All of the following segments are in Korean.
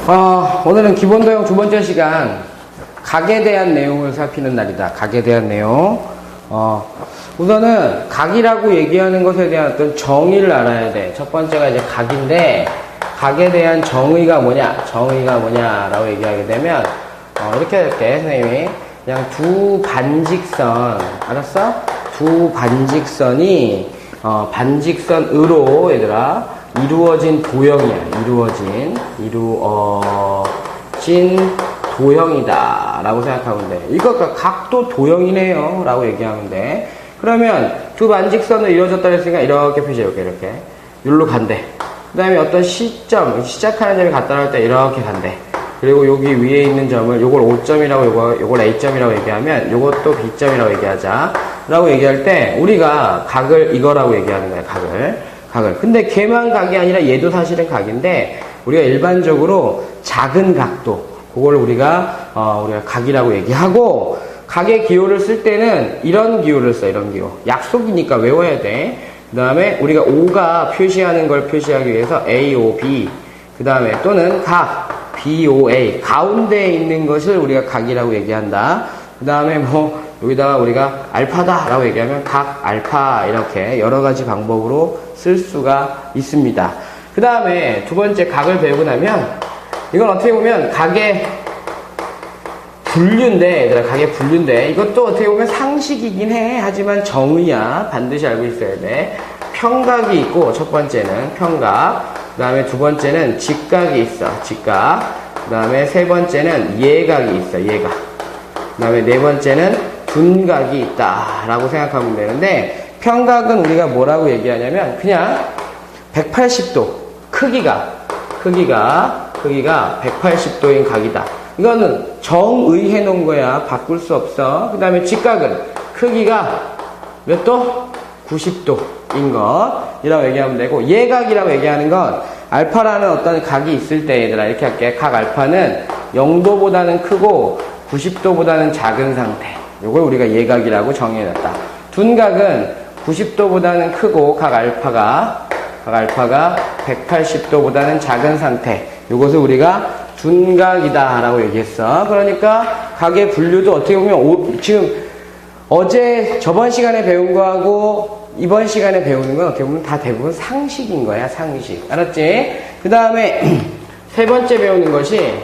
오늘은 기본도형 두 번째 시간 각에 대한 내용을 살피는 날이다. 각에 대한 내용. 우선은 각이라고 얘기하는 것에 대한 어떤 정의를 알아야 돼. 첫 번째가 이제 각인데 각에 대한 정의가 뭐냐? 정의가 뭐냐라고 얘기하게 되면 이렇게 할게. 선생님이 그냥 두 반직선, 알았어? 두 반직선이 반직선으로 얘들아 이루어진 도형이야. 이루어진 도형이다 라고 생각하면 돼. 이거 각도 도형이네요 라고 얘기하면 돼. 그러면 두 반직선으로 이루어졌다 했으니까 이렇게 표시해볼게. 이렇게 여기로 간대. 그 다음에 어떤 시점, 시작하는 점이 같다 할 때 이렇게 간대. 그리고 여기 위에 있는 점을 요걸 O점이라고 요걸 A점이라고 얘기하면 요것도 B점이라고 얘기하자 라고 얘기할 때 우리가 각을 이거라고 얘기하는 거야. 각을. 근데 걔만 각이 아니라 얘도 사실은 각인데 우리가 일반적으로 작은 각도 그걸 우리가 각이라고 얘기하고 각의 기호를 쓸 때는 이런 기호를 써. 이런 기호. 약속이니까 외워야 돼. 그 다음에 우리가 O가 표시하는 걸 표시하기 위해서 A, O, B 그 다음에 또는 각 B, O, A 가운데에 있는 것을 우리가 각이라고 얘기한다. 그 다음에 여기다가 우리가 알파다 라고 얘기하면 각 알파 이렇게 여러가지 방법으로 쓸 수가 있습니다. 그 다음에 두 번째 각을 배우고 나면 이건 어떻게 보면 각의 분류인데 얘들아 각의 분류인데 이것도 어떻게 보면 상식이긴 해. 하지만 정의야. 반드시 알고 있어야 돼. 평각이 있고 첫 번째는 평각, 그 다음에 두 번째는 직각이 있어. 직각, 그 다음에 세 번째는 예각이 있어. 예각, 그 다음에 네 번째는 둔각이 있다 라고 생각하면 되는데 평각은 우리가 뭐라고 얘기하냐면 그냥 180도 크기가 180도인 각이다. 이거는 정의해 놓은 거야. 바꿀 수 없어. 그 다음에 직각은 크기가 몇 도? 90도인 것이라고 얘기하면 되고 예각이라고 얘기하는 건 알파라는 어떤 각이 있을 때 얘들아 이렇게 할게. 각 알파는 0도보다는 크고 90도보다는 작은 상태. 요걸 우리가 예각이라고 정의해놨다. 둔각은 90도보다는 크고 각 알파가 180도보다는 작은 상태. 요것을 우리가 둔각이다 라고 얘기했어. 그러니까 각의 분류도 어떻게 보면 지금 저번 시간에 배운 거하고 이번 시간에 배우는 건 어떻게 보면 다 대부분 상식인 거야. 상식. 알았지? 그 다음에 세 번째 배우는 것이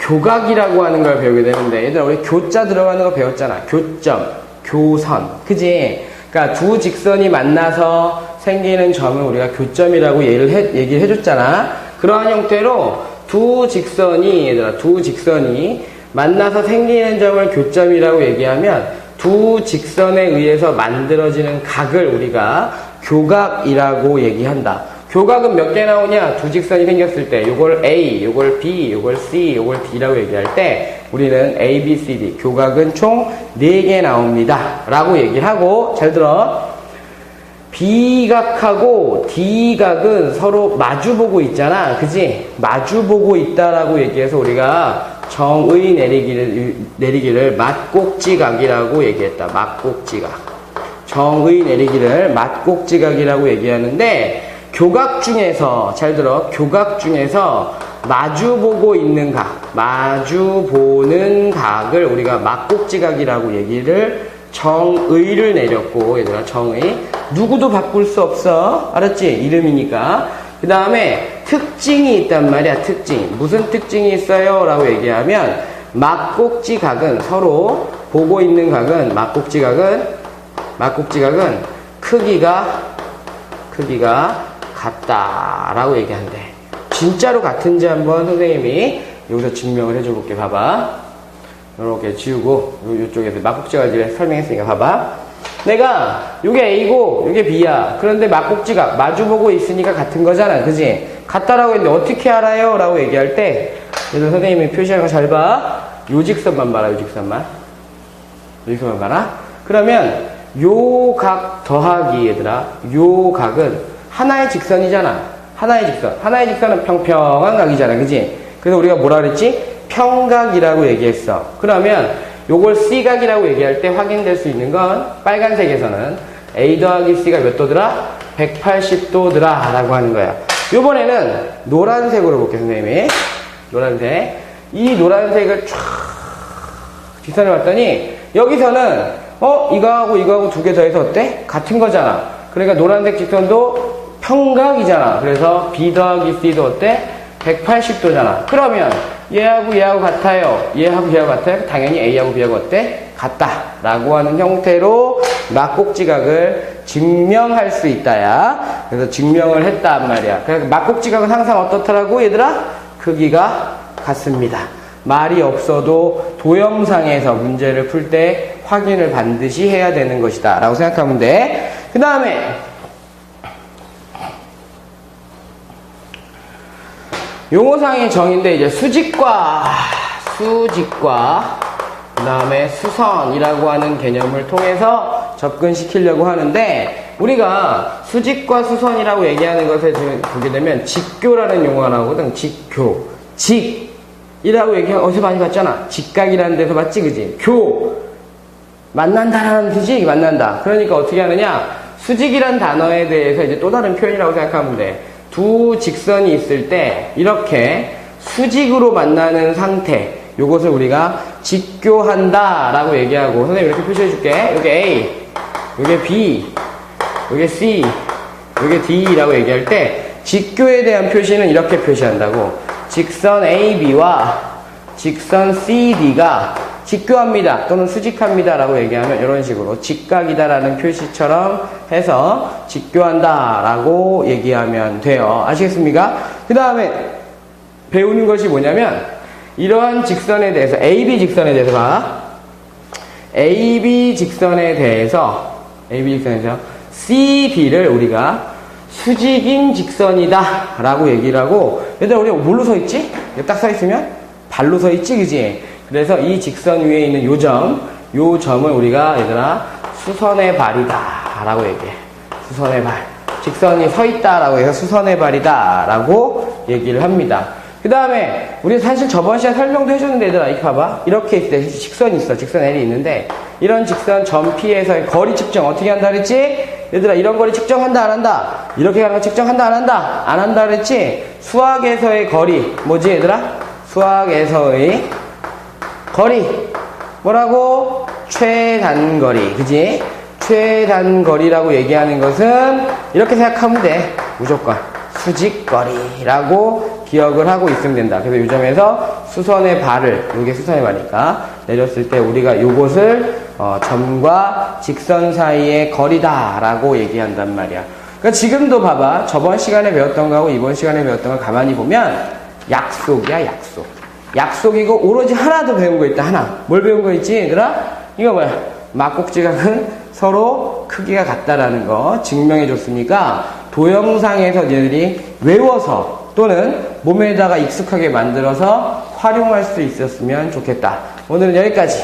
교각이라고 하는 걸 배우게 되는데 얘들아 우리 교자 들어가는 거 배웠잖아. 교점, 교선. 그지? 그러니까 두 직선이 만나서 생기는 점을 우리가 교점이라고 얘기를 해줬잖아. 그러한 형태로 두 직선이 만나서 생기는 점을 교점이라고 얘기하면 두 직선에 의해서 만들어지는 각을 우리가 교각이라고 얘기한다. 교각은 몇 개 나오냐? 두 직선이 생겼을 때 요걸 A, 요걸 B, 요걸 C, 요걸 D라고 얘기할 때 우리는 A, B, C, D 교각은 총 4개 나옵니다 라고 얘기하고 잘 들어. B각하고 D각은 서로 마주보고 있잖아. 그지? 마주보고 있다라고 얘기해서 우리가 정의 내리기를 맞곡지각이라고 얘기했다. 맞곡지각. 정의 내리기를 맞곡지각이라고 얘기하는데 교각 중에서 잘 들어. 교각 중에서 마주보고 있는 각, 마주보는 각을 우리가 맞곡지각이라고 얘기를 정의를 내렸고 얘들아 정의 누구도 바꿀 수 없어. 알았지? 이름이니까. 그 다음에 특징이 있단 말이야. 특징. 무슨 특징이 있어요? 라고 얘기하면 맞곡지각은 서로 보고 있는 각은 맞곡지각은 크기가 같다 라고 얘기한대. 진짜로 같은지 한번 선생님이 여기서 증명을 해줘 볼게. 봐봐. 이렇게 지우고 이쪽에서 맞곡지각을 설명했으니까 봐봐. 내가 요게 A고 요게 B야. 그런데 맞곡지각 마주보고 있으니까 같은 거잖아. 그지? 같다라고 했는데 어떻게 알아요? 라고 얘기할 때 그래서 선생님이 표시한 거 잘 봐. 요 직선만 봐라. 요 직선만 봐라. 그러면 요 각 더하기 얘들아 요 각은 하나의 직선이잖아. 하나의 직선은 평평한 각이잖아. 그지? 그래서 우리가 뭐라 그랬지? 평각이라고 얘기했어. 그러면 요걸 C각이라고 얘기할 때 확인될 수 있는 건 빨간색에서는 A 더하기 C가 몇 도더라? 180도더라 라고 하는 거야. 요번에는 노란색으로 볼게요, 선생님이. 노란색. 이 노란색을 쫙 직선을 봤더니, 여기서는, 이거하고 이거하고 두 개 더해서 어때? 같은 거잖아. 그러니까 노란색 직선도 평각이잖아. 그래서 B 더하기 C도 어때? 180도잖아. 그러면 얘하고 얘하고 같아요. 얘하고 얘하고 같아요. 당연히 A하고 B하고 어때? 같다. 라고 하는 형태로 막곡지각을 증명할 수 있다야. 그래서 증명을 했단 말이야. 그래서 막곡지각은 항상 어떻더라고 얘들아? 크기가 같습니다. 말이 없어도 도형상에서 문제를 풀 때 확인을 반드시 해야 되는 것이다. 라고 생각하면 돼. 그 다음에 용어상의 정의인데 이제 수직과 그 다음에 수선이라고 하는 개념을 통해서 접근시키려고 하는데, 우리가 수직과 수선이라고 얘기하는 것을 보게 되면 직교라는 용어가 나오거든. 직교. 직이라고 얘기하면 어디서 많이 봤잖아. 직각이라는 데서 봤지, 그지? 교. 만난다라는 뜻이 만난다. 그러니까 어떻게 하느냐. 수직이란 단어에 대해서 이제 또 다른 표현이라고 생각하면 돼. 두 직선이 있을 때 이렇게 수직으로 만나는 상태, 요것을 우리가 직교한다 라고 얘기하고, 선생님 이렇게 표시해 줄게. 요게 A, 요게 B, 요게 C, 요게 D 라고 얘기할 때 직교에 대한 표시는 이렇게 표시한다고. 직선 AB와 직선 CD가 직교합니다 또는 수직합니다 라고 얘기하면 이런 식으로 직각이다 라는 표시처럼 해서 직교한다 라고 얘기하면 돼요. 아시겠습니까? 그 다음에 배우는 것이 뭐냐면, 이러한 직선에 대해서 AB 직선에 대해서 AB 직선에 대해서 CD를 우리가 수직인 직선이다 라고 얘기를 하고, 얘들아 우리 뭘로 서 있지? 딱 서 있으면 발로 서 있지, 그지? 그래서 이 직선 위에 있는 요 점을 우리가 얘들아 수선의 발이다 라고 얘기해. 수선의 발. 직선이 서 있다 라고 해서 수선의 발이다 라고 얘기를 합니다. 그 다음에 우리 사실 저번 시간에 설명도 해줬는데, 얘들아 이렇게 봐봐. 이렇게 있을 때 직선이 있어. 직선 L이 있는데, 이런 직선 점 P에서의 거리 측정 어떻게 한다 그랬지? 얘들아 이런 거리 측정한다 안 한다? 이렇게 가는 거 측정한다 안 한다? 안 한다 그랬지? 수학에서의 거리 뭐지 얘들아? 수학에서의 거리 뭐라고? 최단거리. 그지? 최단거리라고 얘기하는 것은 이렇게 생각하면 돼. 무조건 수직거리라고 기억을 하고 있으면 된다. 그래서 이 점에서 수선의 발을, 이게 수선의 발이니까 내렸을 때 우리가 요것을 점과 직선 사이의 거리다라고 얘기한단 말이야. 그러니까 지금도 봐봐. 저번 시간에 배웠던 거하고 이번 시간에 배웠던 걸 가만히 보면 약속이야, 약속. 약속이고 오로지 하나 더 배운 거 있다, 하나. 뭘 배운 거 있지, 얘들아? 이거 뭐야? 막곡지각은 서로 크기가 같다라는 거 증명해 줬으니까 도형상에서 얘들이 외워서 또는 몸에다가 익숙하게 만들어서 활용할 수 있었으면 좋겠다. 오늘은 여기까지.